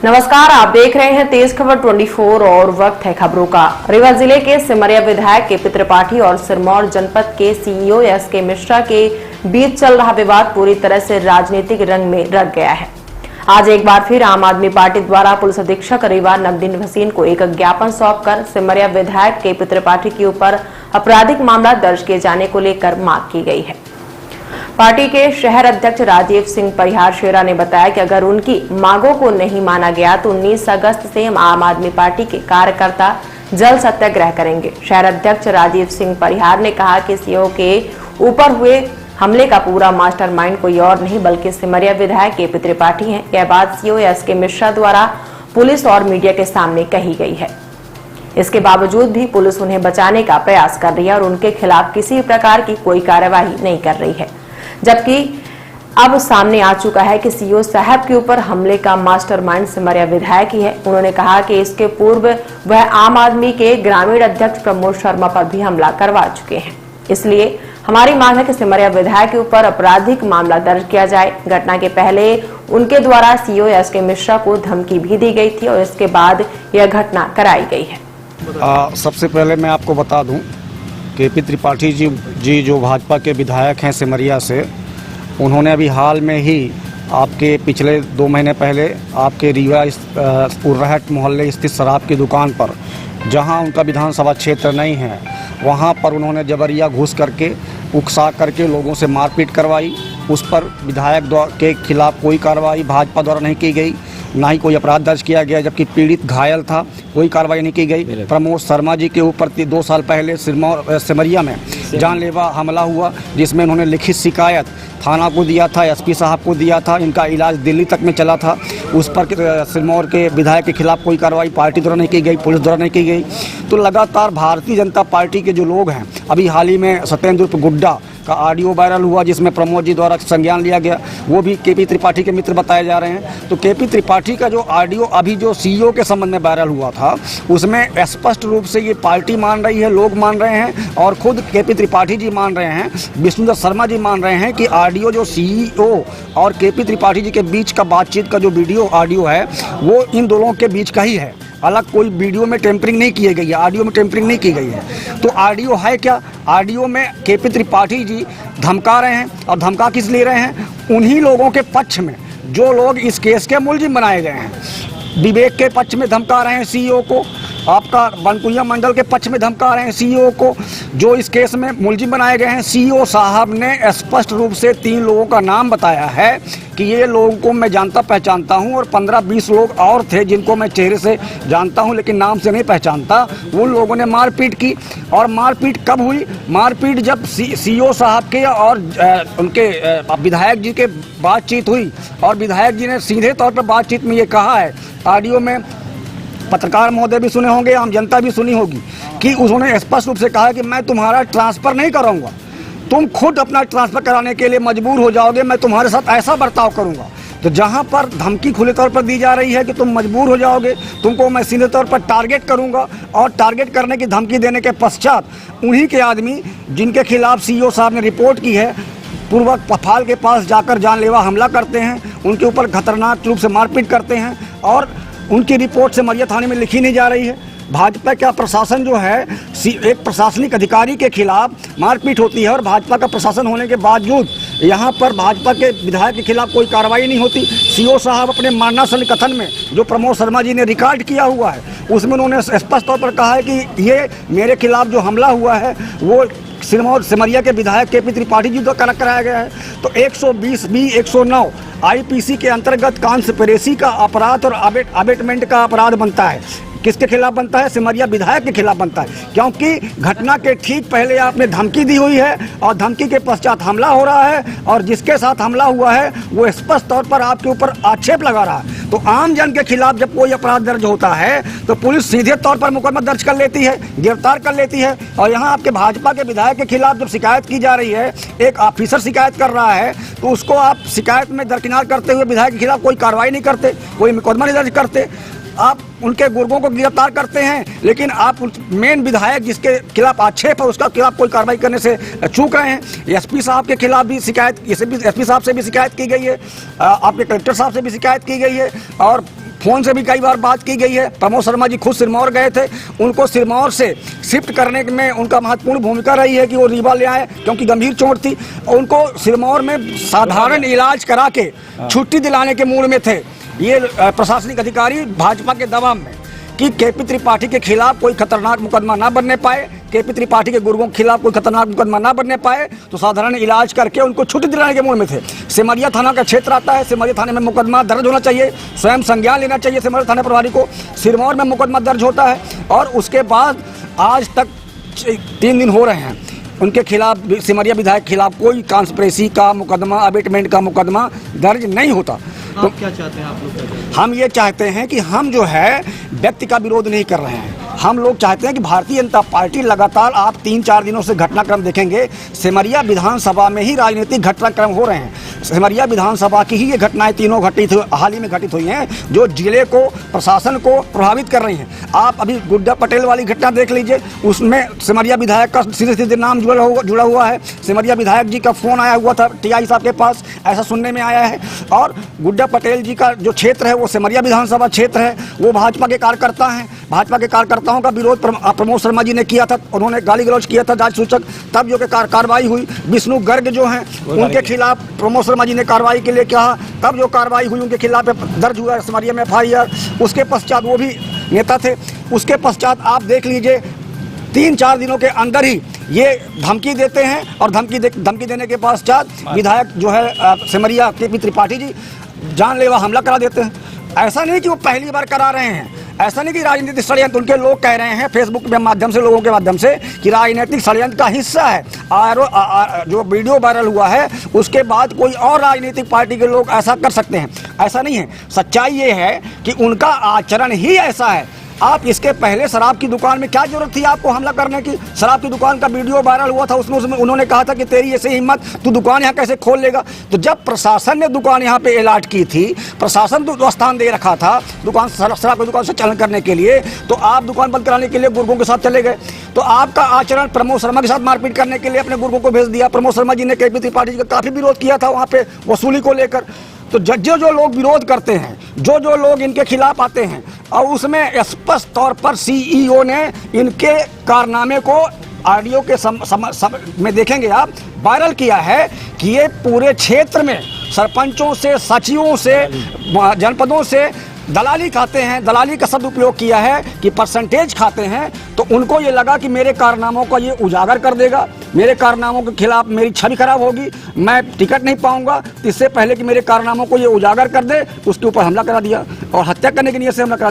नमस्कार, आप देख रहे हैं तेज खबर 24 और वक्त है खबरों का। रीवा जिले के सिमरिया विधायक केपी त्रिपाठी और सिरमौर जनपद के सीईओ एसके मिश्रा के बीच चल रहा विवाद पूरी तरह से राजनीतिक रंग में रंग गया है। आज एक बार फिर आम आदमी पार्टी द्वारा पुलिस अधीक्षक रीवा नवदीन भसीन को एक ज्ञापन सौंपकर सिमरिया विधायक केपी त्रिपाठी के ऊपर आपराधिक मामला दर्ज किए जाने को लेकर मांग की गई है। पार्टी के शहर अध्यक्ष राजीव सिंह परिहार शेरा ने बताया कि अगर उनकी मांगों को नहीं माना गया तो 19 अगस्त से आम आदमी पार्टी के कार्यकर्ता जल सत्याग्रह करेंगे। शहर अध्यक्ष राजीव सिंह परिहार ने कहा कि सीओ के ऊपर हुए हमले का पूरा मास्टरमाइंड कोई और नहीं बल्कि सिमरिया विधायक केपी त्रिपाठी हैं। यह बात सीओ एसके मिश्रा द्वारा पुलिस और मीडिया के सामने कही गई है। इसके बावजूद भी पुलिस उन्हें बचाने का प्रयास कर रही है और उनके खिलाफ किसी प्रकार की कोई कार्रवाई नहीं कर रही है, जबकि अब सामने आ चुका है कि सीओ साहब के ऊपर हमले का मास्टरमाइंड सिमरिया विधायक ही है। उन्होंने कहा कि इसके पूर्व वह आम आदमी के ग्रामीण अध्यक्ष प्रमोद शर्मा पर भी हमला करवा चुके हैं। इसलिए हमारी मांग है कि सिमरिया विधायक के ऊपर आपराधिक मामला दर्ज किया जाए। घटना के पहले उनके द्वारा सीओ एसके मिश्रा को धमकी भी दी गई थी और इसके बाद यह घटना कराई गई है। सबसे पहले मैं आपको बता दूं, केपी त्रिपाठी जी जो भाजपा के विधायक हैं सिमरिया से, उन्होंने अभी हाल में ही आपके पिछले 2 महीने पहले आपके रीवा उर्राहट मोहल्ले स्थित शराब की दुकान पर, जहां उनका विधानसभा क्षेत्र नहीं है, वहां पर उन्होंने जबरिया घुस करके उकसा करके लोगों से मारपीट करवाई। उस पर विधायक के खिलाफ कोई कार्रवाई भाजपा द्वारा नहीं की गई, ना ही कोई अपराध दर्ज किया गया, जबकि पीड़ित घायल था, कोई कार्रवाई नहीं की गई। प्रमोद शर्मा जी के ऊपर 2 साल पहले सिमरिया में जानलेवा हमला हुआ, जिसमें उन्होंने लिखित शिकायत थाना को दिया था, एसपी साहब को दिया था। इनका इलाज दिल्ली तक में चला था। उस पर सिरमौर के विधायक के खिलाफ कोई कार्रवाई पार्टी द्वारा नहीं की गई, पुलिस द्वारा नहीं की गई। तो लगातार भारतीय जनता पार्टी के जो लोग हैं, अभी हाल ही में सत्येंद्र उर्फ गुड्डा का ऑडियो वायरल हुआ जिसमें प्रमोद जी द्वारा संज्ञान लिया गया, वो भी केपी त्रिपाठी के मित्र बताए जा रहे हैं। तो केपी त्रिपाठी का जो ऑडियो अभी जो सीईओ के संबंध में वायरल हुआ था, उसमें स्पष्ट रूप से ये पार्टी मान रही है, लोग मान रहे हैं और खुद केपी त्रिपाठी जी मान रहे हैं, विष्णुदत्त शर्मा जी मान रहे हैं कि ऑडियो जो सीईओ और केपी त्रिपाठी जी के बीच का बातचीत का जो वीडियो ऑडियो है, वो इन दोनों के बीच का ही है। अलग कोई वीडियो में टेम्परिंग नहीं की गई है, ऑडियो में टेम्परिंग नहीं की गई है। तो ऑडियो है क्या? ऑडियो में केपी त्रिपाठी जी धमका रहे हैं, और धमका किस ले रहे हैं? उन्हीं लोगों के पक्ष में जो लोग इस केस के मुलजिम बनाए गए हैं। विवेक के पक्ष में धमका रहे हैं सीईओ को, आपका बनकुइया मंडल के पक्ष में धमका रहे हैं सीईओ को, जो इस केस में मुलजिम बनाए गए हैं। सीईओ साहब ने स्पष्ट रूप से 3 लोगों का नाम बताया है कि ये लोगों को मैं जानता पहचानता हूं, और 15-20 लोग और थे जिनको मैं चेहरे से जानता हूं लेकिन नाम से नहीं पहचानता। उन लोगों ने मारपीट की। और मारपीट कब हुई? मारपीट जब सीईओ साहब के और उनके विधायक जी के बातचीत हुई, और विधायक जी ने सीधे तौर पर बातचीत में ये कहा है, ऑडियो में पत्रकार महोदय भी सुने होंगे, आम जनता भी सुनी होगी, कि उन्होंने स्पष्ट रूप से कहा कि मैं तुम्हारा ट्रांसफ़र नहीं कराऊंगा, तुम खुद अपना ट्रांसफ़र कराने के लिए मजबूर हो जाओगे, मैं तुम्हारे साथ ऐसा बर्ताव करूंगा। तो जहां पर धमकी खुले तौर पर दी जा रही है कि तुम मजबूर हो जाओगे, तुमको मैं सीधे तौर पर टारगेट करूंगा, और टारगेट करने की धमकी देने के पश्चात उन्हीं के आदमी जिनके खिलाफ सीईओ साहब ने रिपोर्ट की है, पूर्वक पफाल के पास जाकर जानलेवा हमला करते हैं, उनके ऊपर खतरनाक रूप से मारपीट करते हैं, और उनकी रिपोर्ट सिमरिया थाने में लिखी नहीं जा रही है। भाजपा का प्रशासन जो है, एक प्रशासनिक अधिकारी के खिलाफ मारपीट होती है, और भाजपा का प्रशासन होने के बावजूद यहाँ पर भाजपा के विधायक के खिलाफ कोई कार्रवाई नहीं होती। सीओ साहब अपने मरणासन कथन में जो प्रमोद शर्मा जी ने रिकॉर्ड किया हुआ है, उसमें उन्होंने स्पष्ट तौर पर कहा है कि ये मेरे खिलाफ जो हमला हुआ है वो सिमरिया के विधायक केपी त्रिपाठी जी द्वारा कराया गया है। तो 120B 109 आईपीसी के अंतर्गत कॉन्स्पिरेसी का अपराध और अबेटमेंट का अपराध बनता है। किसके खिलाफ बनता है? सिमरिया विधायक के खिलाफ बनता है, क्योंकि घटना के ठीक पहले आपने धमकी दी हुई है, और धमकी के पश्चात हमला हो रहा है, और जिसके साथ हमला हुआ है वो स्पष्ट तौर पर आपके ऊपर आक्षेप लगा रहा है। तो आम जन के खिलाफ जब कोई अपराध दर्ज होता है तो पुलिस सीधे तौर पर मुकदमा दर्ज कर लेती है, गिरफ्तार कर लेती है। और यहाँ आपके भाजपा के विधायक के खिलाफ जब शिकायत की जा रही है, एक ऑफिसर शिकायत कर रहा है, तो उसको आप शिकायत में दरकिनार करते हुए विधायक के खिलाफ कोई कार्रवाई नहीं करते, कोई मुकदमा नहीं दर्ज करते। आप उनके गुर्गों को गिरफ्तार करते हैं, लेकिन आप मेन विधायक जिसके खिलाफ आक्षेप है उसका खिलाफ कोई कार्रवाई करने से चूक रहे हैं। एसपी साहब के खिलाफ भी शिकायत, एसपी साहब से भी शिकायत की गई है, आपके कलेक्टर साहब से भी शिकायत की गई है, और फोन से भी कई बार बात की गई है। प्रमोद शर्मा जी खुद सिरमौर गए थे, उनको सिरमौर से शिफ्ट करने में उनका महत्वपूर्ण भूमिका रही है कि वो रीवा ले आए, क्योंकि गंभीर चोट थी। उनको सिरमौर में साधारण इलाज करा के छुट्टी दिलाने के मूड में थे ये प्रशासनिक अधिकारी भाजपा के दबाव में, कि केपी त्रिपाठी के खिलाफ कोई खतरनाक मुकदमा ना बनने पाए, केपी त्रिपाठी के गुर्गों के खिलाफ कोई खतरनाक मुकदमा ना बनने पाए, तो साधारण इलाज करके उनको छुट्टी दिलाने के मूड में थे। सिमरिया थाना का क्षेत्र आता है, सिमरिया थाने में मुकदमा दर्ज होना चाहिए, स्वयं संज्ञान लेना चाहिए सिमरिया थाना प्रभारी को। सिरमौर में मुकदमा दर्ज होता है और उसके बाद आज तक 3 दिन हो रहे हैं उनके खिलाफ, सिमरिया विधायक के खिलाफ कोई कॉन्स्पिरेसी का मुकदमा, अबेटमेंट का मुकदमा दर्ज नहीं होता। तो क्या चाहते हैं आप लोग? हम ये चाहते हैं कि हम जो है व्यक्ति का विरोध नहीं कर रहे हैं, हम लोग चाहते हैं कि भारतीय जनता पार्टी लगातार, आप 3-4 दिनों से घटनाक्रम देखेंगे, सिमरिया विधानसभा में ही राजनीतिक घटनाक्रम हो रहे हैं। सिमरिया विधानसभा की ही ये घटनाएं तीनों हाल ही में घटित हुई हैं, जो जिले को, प्रशासन को प्रभावित कर रही हैं। आप अभी गुड्डा पटेल वाली घटना देख लीजिए, उसमें सिमरिया विधायक का सीधे नाम जुड़ा हुआ है। सिमरिया विधायक जी का फोन आया हुआ था टीआई साहब के पास, ऐसा सुनने में आया है। और गुड्डा पटेल जी का जो क्षेत्र है वो सिमरिया विधानसभा क्षेत्र है, वो भाजपा के कार्यकर्ता हैं। भाजपा के कार्यकर्ताओं का विरोध प्रमोद शर्मा जी ने किया था, उन्होंने गाली गलौज किया था जांच सूचक, तब जो कि कार्रवाई हुई। विष्णु गर्ग जो हैं उनके खिलाफ प्रमोद शर्मा जी ने कार्रवाई के लिए कहा, तब जो कार्रवाई हुई उनके खिलाफ दर्ज हुआ सिमरिया में FIR। उसके पश्चात वो भी नेता थे। उसके पश्चात आप देख लीजिए 3-4 दिनों के अंदर ही ये धमकी देते हैं और धमकी देने के पश्चात विधायक जो है सिमरिया केपी त्रिपाठी जी जानलेवा हमला करा देते हैं। ऐसा नहीं कि वो पहली बार करा रहे हैं, ऐसा नहीं कि राजनीतिक षड्यंत्र, उनके लोग कह रहे हैं फेसबुक के माध्यम से, लोगों के माध्यम से, कि राजनीतिक षड्यंत्र का हिस्सा है। जो वीडियो वायरल हुआ है उसके बाद कोई और राजनीतिक पार्टी के लोग ऐसा कर सकते हैं, ऐसा नहीं है। सच्चाई ये है कि उनका आचरण ही ऐसा है। आप इसके पहले शराब की दुकान में क्या जरूरत थी आपको हमला करने की? शराब की दुकान का वीडियो वायरल हुआ था, उसमें उन्होंने कहा था कि तेरी ऐसी हिम्मत, तू दुकान यहाँ कैसे खोल लेगा? तो जब प्रशासन ने दुकान यहाँ पे अलॉट की थी, प्रशासन तो स्थान दे रखा था दुकान, शराब की दुकान से चलन करने के लिए, तो आप दुकान बंद कराने के लिए गुर्गों के साथ चले गए। तो आपका आचरण प्रमोद शर्मा के साथ मारपीट करने के लिए अपने गुर्गों को भेज दिया। प्रमोद शर्मा जी ने केपी त्रिपाठी जी का काफी विरोध किया था वहाँ पे वसूली को लेकर। तो जो लोग विरोध करते हैं, जो लोग इनके खिलाफ आते हैं, और उसमें स्पष्ट तौर पर CEO ने इनके कारनामे को ऑडियो के में देखेंगे आप, वायरल किया है कि ये पूरे क्षेत्र में सरपंचों से, सचिवों से, जनपदों से दलाली खाते हैं। दलाली का शब्द उपयोग किया है कि परसेंटेज खाते हैं। तो उनको ये लगा कि मेरे कारनामों को ये उजागर कर देगा, मेरे कारनामों के खिलाफ मेरी छवि खराब होगी, मैं टिकट नहीं पाऊंगा। इससे पहले कि मेरे कारनामों को ये उजागर कर दे, उसके ऊपर हमला करा दिया और हत्या करने की नीयत से हमला करा दिया।